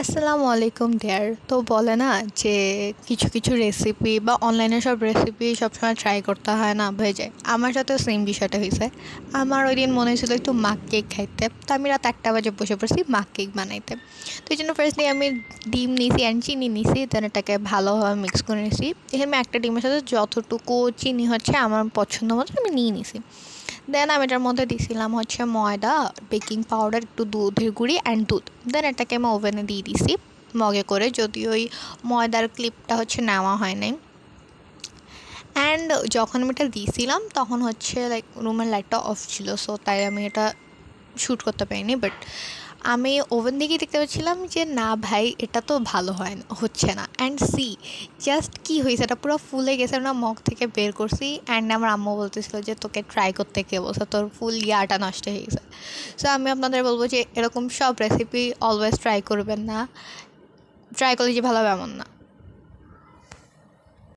আসসালামু আলাইকুম ডিয়ার। তো বলে না যে কিছু কিছু রেসিপি বা অনলাইনে সব রেসিপি সবসময় ট্রাই করতে হয় না, হয়ে যায়। আমার সাথেও সেম বিষয়টা হয়েছে। আমার ওই দিন মনে হয়েছিল একটু মাক কেক খাইতে, তো আমি রাত 1টা বাজে বসে পড়ছি মাক কেক বানাইতে। তো এই জন্য ফার্স্টলি আমি ডিম নিয়েছি অ্যান্ড চিনি নিয়েছি, দেন এটাকে ভালোভাবে মিক্স করে নিয়েছি। এখানে আমি একটা ডিমের সাথে যতটুকু চিনি হচ্ছে আমার পছন্দ মতো আমি নিয়ে নিয়েছি। দেন আমি এটার মধ্যে দিয়েছিলাম হচ্ছে ময়দা, বেকিং পাউডার, একটু দুধের গুঁড়ি অ্যান্ড দুধ। দেন এটাকে আমি ওভেনে দিয়ে দিছি মগে করে, যদি ওই ময়দার ক্লিপটা হচ্ছে নেওয়া হয় নাই। অ্যান্ড যখন আমি এটা দিয়েছিলাম তখন হচ্ছে লাইক রুমের লাইটটা অফ ছিল, সো তাই আমি এটা শ্যুট করতে পারিনি। বাট আমি ওভেন থেকেই দেখতে পাচ্ছিলাম যে না ভাই, এটা তো ভালো হচ্ছে না। অ্যান্ড সি জাস্ট কী হয়েছে, এটা পুরো ফুলে গেছে না, মগ থেকে বের করছি। অ্যান্ড আমার আম্মু বলতেছিল যে তোকে ট্রাই করতে কে বলছে, তোর ফুল ইয়াটা নষ্ট হয়ে গেছে। সো আমি আপনাদের বলবো যে এরকম সব রেসিপি অলওয়েজ ট্রাই করবেন না, ট্রাই করলে যে ভালো হবে এমন না।